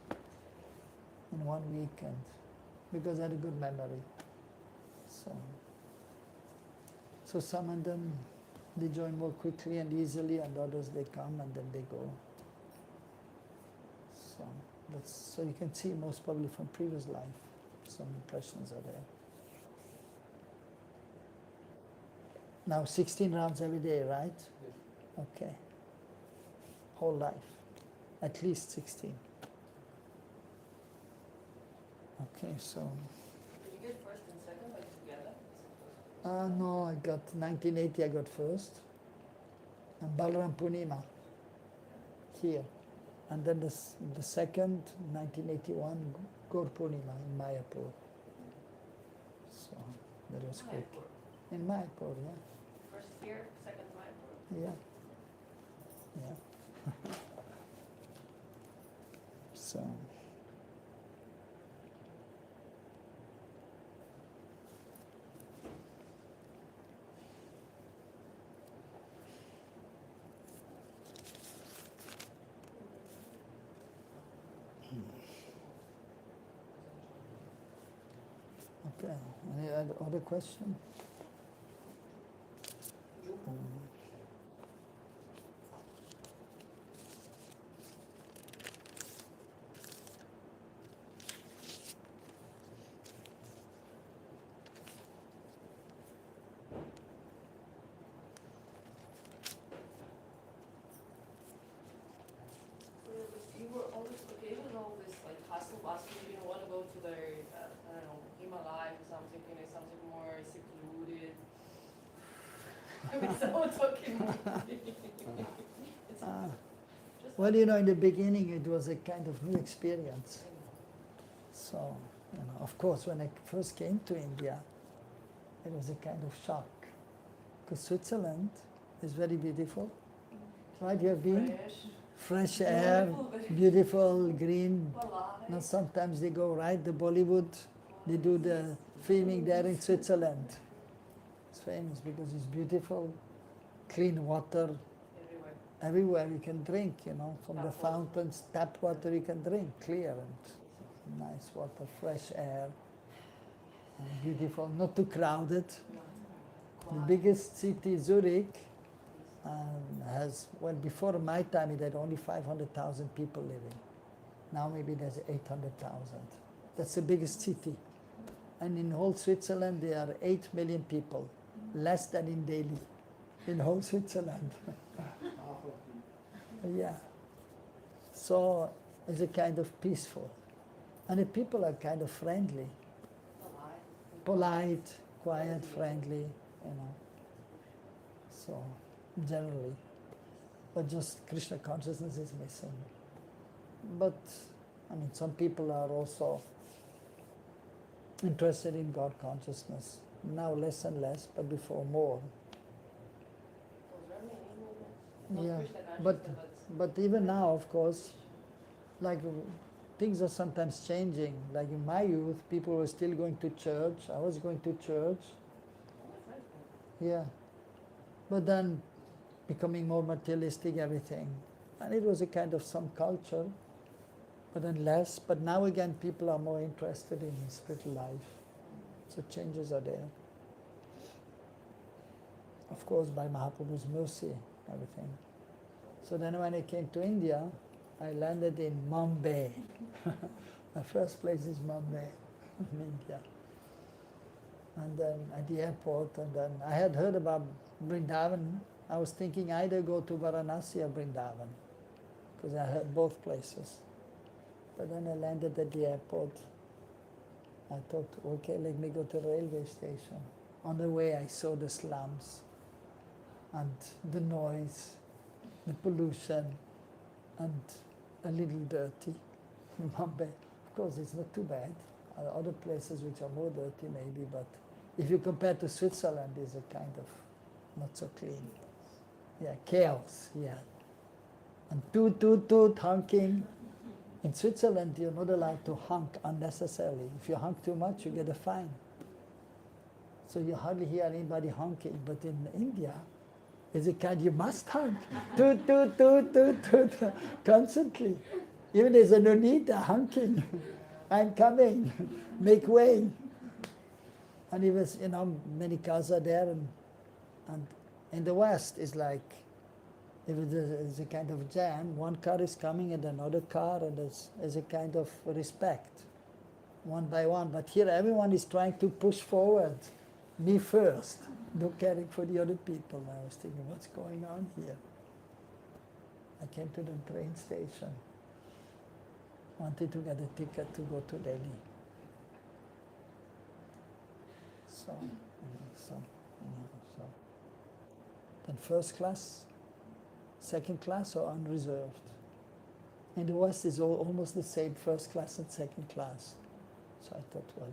in 1 week, and because I had a good memory. So some of them, they join more quickly and easily, and others they come and then they go. So you can see most probably from previous life, some impressions are there. Now 16 rounds every day, right? Yes. Okay. Whole life. At least 16. Okay, so. Did you get first and second, like together? No, I got 1980 I got first. And Balaram Punima here. And then the second, 1981, Gaur Purnima in Mayapur. So that was quick. Mayapur. In Mayapur, yeah. First here, second Mayapur. Yeah. Yeah. So. Okay. Any other question? You were on this occasion, all this like hustle bustle, you didn't want to go to the, I don't know, Himalaya or something, something more secluded. I mean, someone talking more. It's just Well, in the beginning it was a kind of new experience. So, of course, when I first came to India, it was a kind of shock. Because Switzerland is very beautiful, right? You have been? Fresh air, beautiful, green. Now sometimes they go the Bollywood, they do the filming there in Switzerland. It's famous because it's beautiful, clean water, everywhere you can drink, from the fountains, tap water you can drink, clear and nice water, fresh air, and beautiful, not too crowded. The biggest city, Zurich, has, before my time it had only 500,000 people living. Now maybe there's 800,000. That's the biggest city. And in whole Switzerland there are 8 million people, less than in Delhi, in whole Switzerland. Yeah. So it's a kind of peaceful. And the people are kind of friendly. Polite, quiet, friendly, So generally. But just Krishna consciousness is missing. But, some people are also interested in God consciousness. Now less and less, but before more. Yeah, but even now, of course, like things are sometimes changing. Like in my youth, people were still going to church. I was going to church. Yeah. But then becoming more materialistic, everything. And it was a kind of some culture, but then less. But now again, people are more interested in spiritual life. So changes are there. Of course, by Mahaprabhu's mercy, everything. So then when I came to India, I landed in Mumbai. My first place is Mumbai, in India. And then at the airport, and then I had heard about Vrindavan. I was thinking either go to Varanasi or Vrindavan, because I heard both places. But then I landed at the airport. I thought, okay, let me go to the railway station. On the way, I saw the slums and the noise, the pollution, and a little dirty. Mumbai, of course, it's not too bad. Other places which are more dirty maybe, but if you compare to Switzerland, it's a kind of not so clean. Yeah, chaos, yeah. And toot, honking. In Switzerland, you're not allowed to honk unnecessarily. If you honk too much, you get a fine. So you hardly hear anybody honking. But in India, it's a kind you must honk. Toot, constantly. Even there's a no need to honking. I'm coming, make way. And it was, many cars are there, and in the West, it's like, if there's a kind of jam, one car is coming and another car, and there's a kind of respect, one by one. But here everyone is trying to push forward, me first, no caring for the other people. And I was thinking, what's going on here? I came to the train station, wanted to get a ticket to go to Delhi. So, then first class, second class, or unreserved. In the West, it's almost the same, first class and second class. So I thought, well,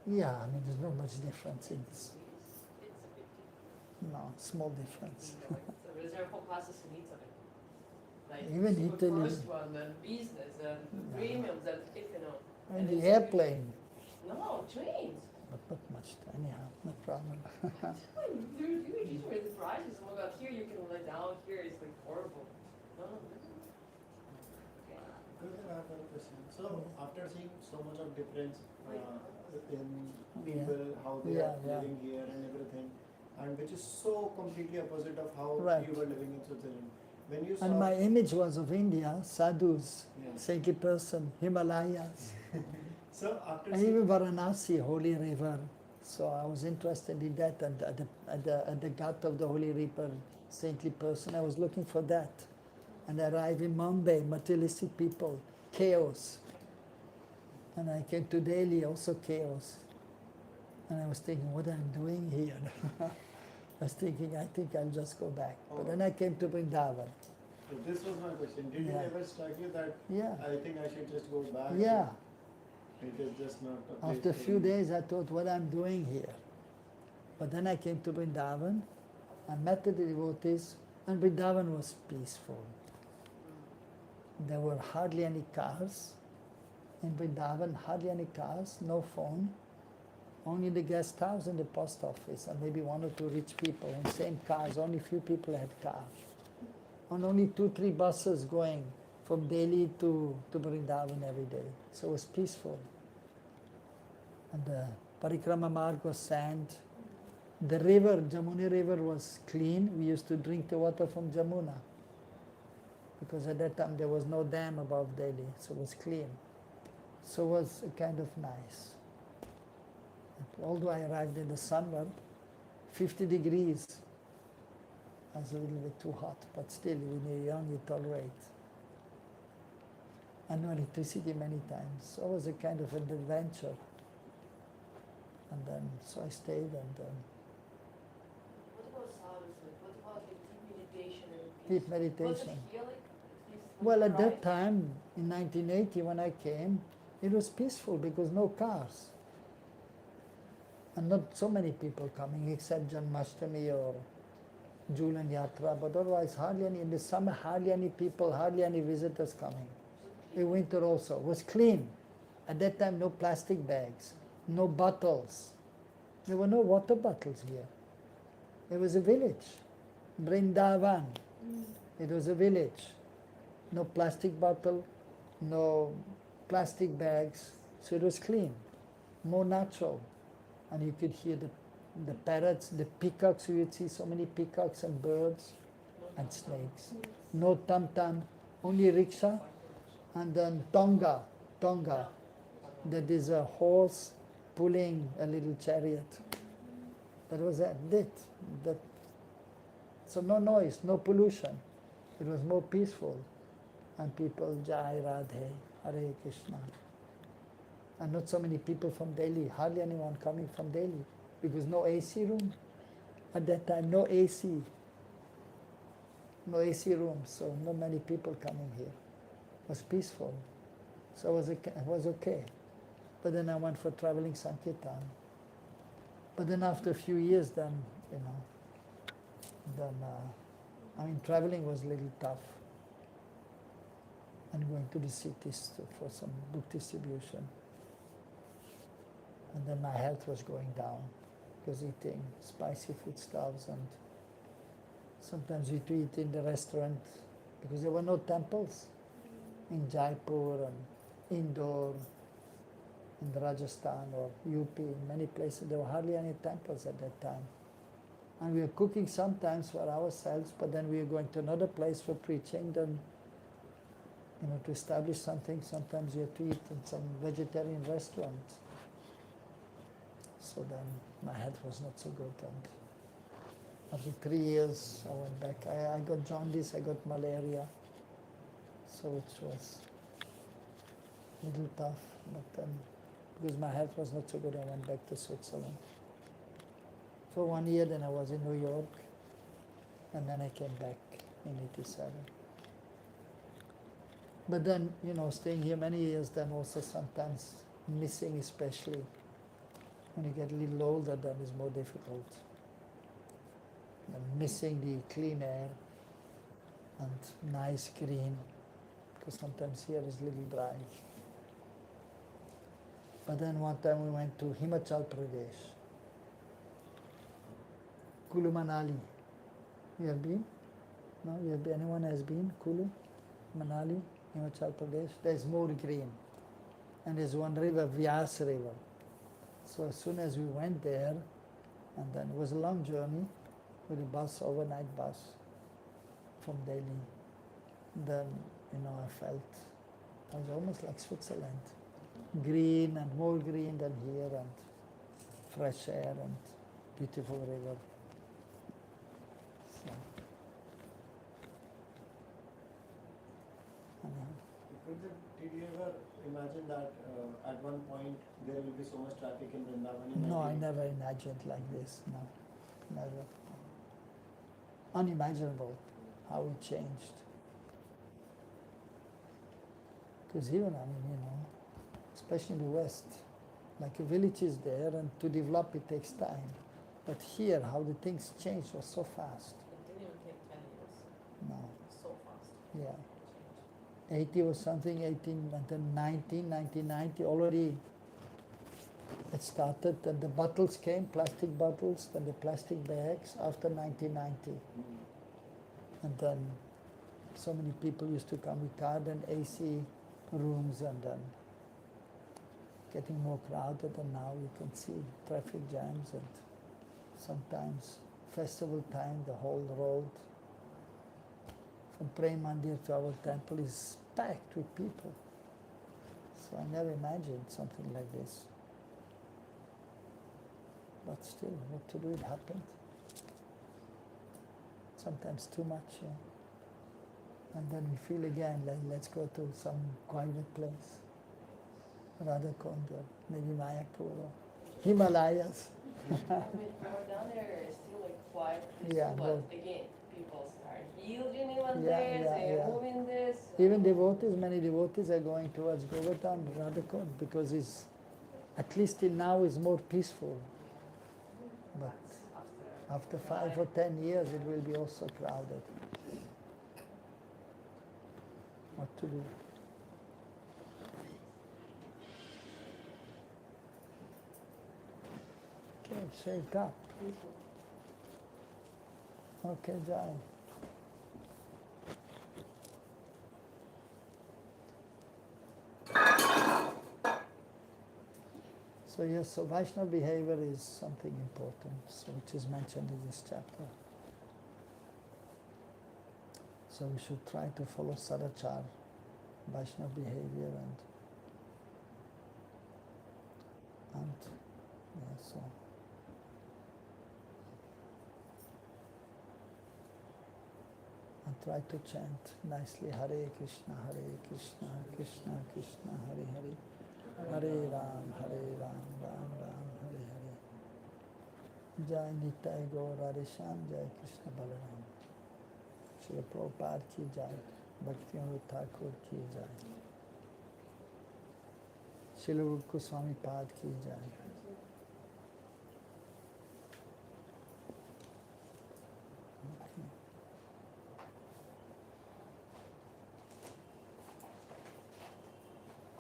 yeah, there's not much difference in this. No, small difference. There's a whole classes in Italy. Like Even Italy. First one, then business, then premiums, then And the airplane. No, trains. Not much, anyhow, no problem. These were the prices. Oh my God, here you can lay down, here it's like horrible. No. Okay. Good, I have a question. So, after seeing so much of difference in people, how they are living here and everything, and which is so completely opposite of how Right. you were living in Switzerland. When you saw, And my image was of India, sadhus, Yeah. saintly person, Himalayas. so after And seeing, even Varanasi, holy river. So I was interested in that, and at the gut of the holy river, saintly person, I was looking for that. And I arrived in Mumbai, materialistic people, chaos. And I came to Delhi, also chaos. And I was thinking, what I'm doing here? I was thinking, I think I'll just go back. But then I came to Vrindavan. so this was my question. Did you Yeah. ever strike you that Yeah, I think I should just go back? yeah. It is just not a place After a for few me. days, I thought, what I'm doing here. But then I came to Vrindavan, I met the devotees, and Vrindavan was peaceful. There were hardly any cars. In Vrindavan, hardly any cars, no phone, only the guest house and the post office, and maybe one or two rich people, and same cars, only few people had cars. And only 2-3 buses going from Delhi to Vrindavan every day. So it was peaceful. And the Parikrama Marg was sand. The river, Jamuna river, was clean. We used to drink the water from Jamuna, because at that time there was no dam above Delhi, so it was clean. So it was kind of nice. And although I arrived in the summer, 50 degrees, was a little bit too hot, but still, when you're young, you tolerate. And no electricity many times. So it was a kind of an adventure. And then, so I stayed, and What about sadhus? Like, what about like deep meditation and deep peace? meditation. Was it here like at least when Well, you at that arrived? time, in 1980, when I came, it was peaceful because no cars. And not so many people coming, except Janmashtami or Julan Yatra, but otherwise hardly any, in the summer hardly any people, hardly any visitors coming. In winter also, it was clean. At that time, no plastic bags, no bottles. There were no water bottles here. It was a village, Brindavan. It was a village. No plastic bottle, no plastic bags, so it was clean, more natural. And you could hear the parrots, the peacocks, you would see so many peacocks and birds and snakes. No tam-tam, only rickshaw, and then tonga, that is a horse pulling a little chariot. That was it. That. So no noise, no pollution. It was more peaceful. And people, Jai Radhe, Hare Krishna. And not so many people from Delhi, hardly anyone coming from Delhi, because no AC room. At that time, no AC. No AC rooms, so not many people coming here. It was peaceful. So it was okay. But then I went for traveling Sankirtan. But then after a few years, then, traveling was a little tough. And going to the cities for some book distribution. And then my health was going down because eating spicy foodstuffs, and sometimes we had to eat in the restaurant because there were no temples in Jaipur and Indore, in Rajasthan or UP, in many places. There were hardly any temples at that time. And we were cooking sometimes for ourselves, but then we were going to another place for preaching. Then, to establish something, sometimes you have to eat in some vegetarian restaurant. So then my health was not so good, and after 3 years I went back. I got jaundice, I got malaria, so it was a little tough, but then because my health was not so good, I went back to Switzerland. For 1 year, then I was in New York, and then I came back in 87. But then, staying here many years, then also sometimes missing, especially when you get a little older, then it's more difficult. And missing the clean air and nice green, because sometimes here is a little dry. But then one time we went to Himachal Pradesh, Kulu Manali. You have been? No, you have been? Anyone has been? Kulu, Manali? Himachal Pradesh, there's more green. And there's one river, Vyas River. So as soon as we went there, and then it was a long journey with a bus, overnight bus from Delhi, then, I felt I was almost like Switzerland. Green and more green than here, and fresh air and beautiful river. So, Did you ever imagine that at one point there will be so much traffic in Vrindavan? no, I never imagined like this. No, never. Unimaginable how it changed. Because even, especially in the West, like a village is there, and to develop it takes time. But here, how the things changed was so fast. It didn't even take 10 years. No, So fast. yeah. 80 was something, 18, and then 1990, already it started, and the bottles came, plastic bottles, then the plastic bags after 1990. And then so many people used to come with car and AC rooms, and then getting more crowded, and now you can see traffic jams, and sometimes festival time, the whole road from Prem Mandir to our temple is packed with people. So I never imagined something like this. But still, what to do, it happened. Sometimes too much, yeah. And then we feel again, like, let's go to some quiet place. Radhakonda, maybe Mayapur, or Himalayas. I mean, over down there is still like quiet, peaceful, Yeah, but again, people start yielding even Yeah, this, yeah, they're yeah. moving this. Even devotees, many devotees are going towards Govardhan, Radhakund, because it's, at least till now, is more peaceful. But after 5 or 10 years, it will be also crowded. What to do? Okay, shake up. Okay, Jai. So yes, so Vaishnava behavior is something important, so which is mentioned in this chapter. So we should try to follow Sadachar, Vaishnava behavior, and yeah, so. And try to chant nicely Hare Krishna, Krishna Krishna, Hare Hare. Hare Ram, Ram Ram, Hare Hare. Jai Nitai Gaur Hare Sham, Jai Krishna Balaram. Srila Prabhupada ki Jai, Bhaktivinoda Thakur ki Jai. Srila Rupa Goswami Pad ki Jai.